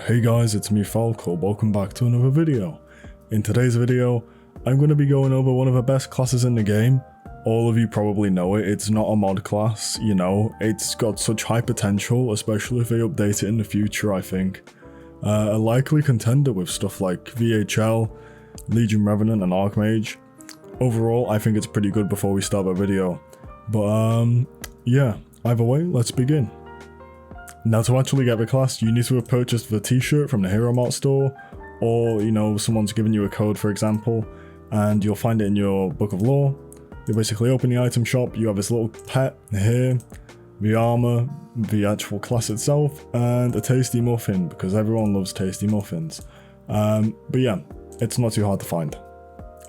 Hey guys, it's me Falco, welcome back to another video. In today's video, I'm going to be going over one of the best classes in the game. All of you probably know it, it's not a mod class, you know, it's got such high potential, especially if they update it in the future, I think. A likely contender with stuff like VHL, Legion Revenant and Archmage. Overall, I think it's pretty good before we start the video. But yeah, either way, let's begin. Now to actually get the class, you need to have purchased the t-shirt from the Hero Mart store, or you know, someone's given you a code for example, and you'll find it in your book of lore. You basically open the item shop, you have this little pet here, the armor, the actual class itself, and a tasty muffin, because everyone loves tasty muffins. But yeah, it's not too hard to find.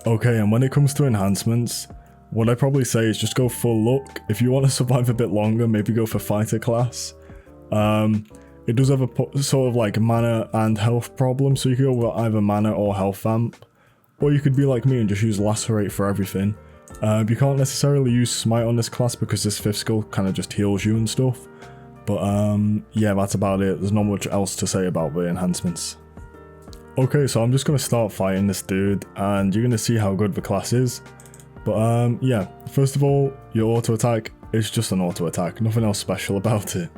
Okay, and when it comes to enhancements, what I'd probably say is just go full luck. If you want to survive a bit longer, maybe go for fighter class. It does have a sort of like mana and health problem, so you could go with either mana or health vamp, or you could be like me and just use lacerate for everything. You can't necessarily use smite on this class because this 5th skill kind of just heals you and stuff, but yeah, that's about it. There's not much else to say about the enhancements. Okay, so I'm just going to start fighting this dude and you're going to see how good the class is. But yeah, first of all, your auto attack is just an auto attack, nothing else special about it.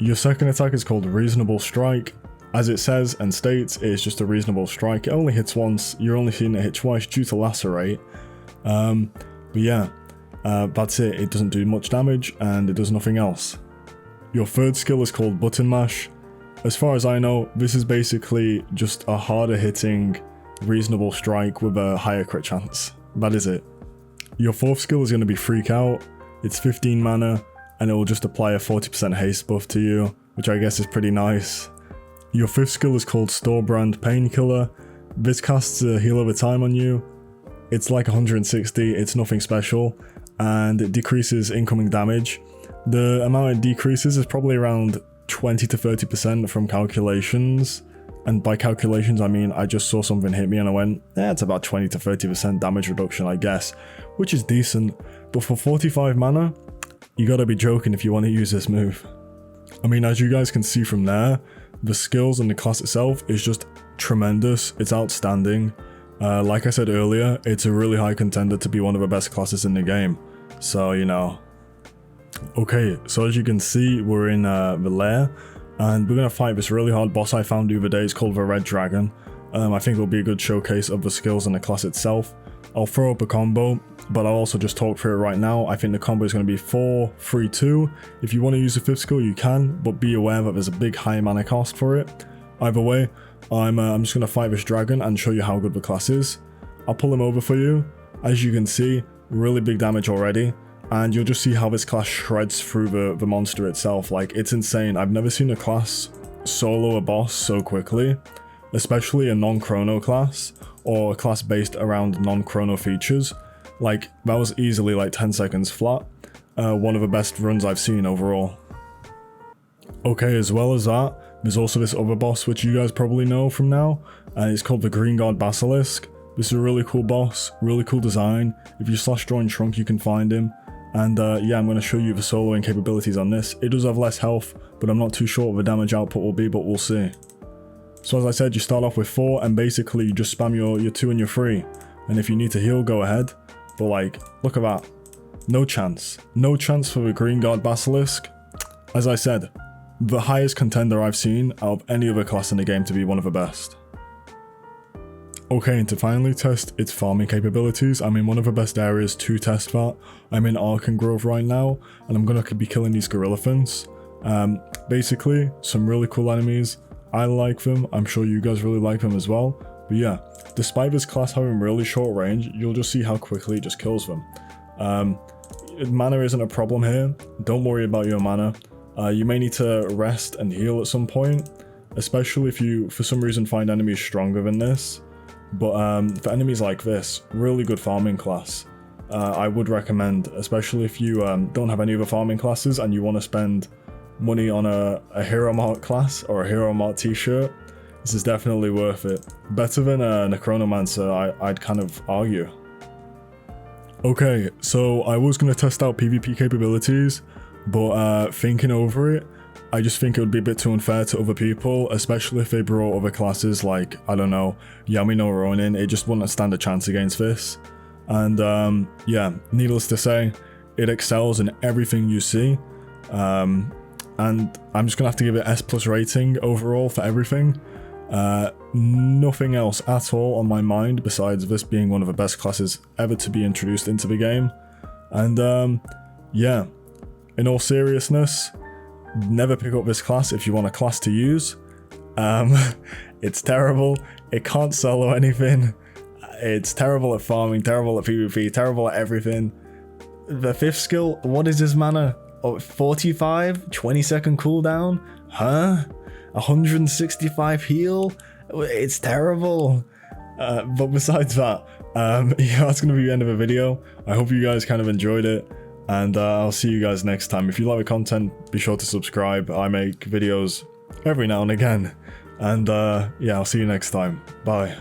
Your second attack is called Reasonable Strike. As it says and states, it is just a reasonable strike. It only hits once, you're only seeing it hit twice due to lacerate. But yeah, that's it. It doesn't do much damage and it does nothing else. Your third skill is called Button Mash. As far as I know, this is basically just a harder hitting reasonable strike with a higher crit chance. That is it. Your fourth skill is going to be Freak Out. It's 15 mana. And it will just apply a 40% haste buff to you, which I guess is pretty nice. Your fifth skill is called Storebrand Painkiller. This casts a heal over time on you. It's like 160, it's nothing special, and it decreases incoming damage. The amount it decreases is probably around 20 to 30% from calculations. And by calculations, I mean I just saw something hit me and I went, it's about 20 to 30% damage reduction, I guess, which is decent. But for 45 mana, you gotta be joking if you want to use this move. I mean, as you guys can see from there, the skills and the class itself is just tremendous. It's outstanding. Like I said earlier, it's a really high contender to be one of the best classes in the game. So, you know. Okay, so as you can see, we're in the lair, and we're gonna fight this really hard boss I found the other day. It's called the Red Dragon. I think it'll be a good showcase of the skills and the class itself. I'll throw up a combo, but I'll also just talk through it right now. I think the combo is going to be 4-3-2. If you want to use the 5th skill, you can, but be aware that there's a big high mana cost for it. Either way, I'm just going to fight this dragon and show you how good the class is. I'll pull him over for you. As you can see, really big damage already, and you'll just see how this class shreds through the monster itself. Like, it's insane. I've never seen a class solo a boss so quickly, especially a non-chrono class, or a class based around non-chrono features. Like, that was easily like 10 seconds flat. One of the best runs I've seen overall. Okay, as well as that, there's also this other boss which you guys probably know from now, and it's called the Green Guard Basilisk. This is a really cool boss, really cool design. If you slash join Trunk, you can find him. And yeah, I'm going to show you the soloing capabilities on this. It does have less health, but I'm not too sure what the damage output will be, but we'll see. So as I said, you start off with 4 and basically you just spam your 2 and your 3. And if you need to heal, go ahead. But like, look at that. No chance. No chance for the Green Guard Basilisk. As I said, the highest contender I've seen out of any other class in the game to be one of the best. Okay, and to finally test its farming capabilities, I'm in one of the best areas to test that. I'm in Arkan Grove right now, and I'm going to be killing these Gorilla Fins. Basically, some really cool enemies. I like them, I'm sure you guys really like them as well, but yeah, despite this class having really short range, you'll just see how quickly it just kills them. Mana isn't a problem here, don't worry about your mana. You may need to rest and heal at some point, especially if you for some reason find enemies stronger than this, but for enemies like this, really good farming class. I would recommend, especially if you don't have any other farming classes and you want to spend money on a Hero Mart class or a Hero Mart t-shirt, this is definitely worth it. Better than a Necronomancer, I'd kind of argue. Okay, so I was going to test out PvP capabilities, but thinking over it, I just think it would be a bit too unfair to other people, especially if they brought other classes like, I don't know, Yami no Ronin. It just wouldn't stand a chance against this. And yeah, needless to say, it excels in everything you see. And I'm just gonna have to give it S+ rating overall for everything. Nothing else at all on my mind besides this being one of the best classes ever to be introduced into the game. And yeah, in all seriousness, never pick up this class if you want a class to use. It's terrible. It can't solo anything. It's terrible at farming, terrible at PvP, terrible at everything. The 5th skill, what is his mana? Oh, 45? 20-second cooldown? Huh? 165 heal? It's terrible. But besides that, yeah, that's going to be the end of the video. I hope you guys kind of enjoyed it. And I'll see you guys next time. If you like the content, be sure to subscribe. I make videos every now and again. And yeah, I'll see you next time. Bye.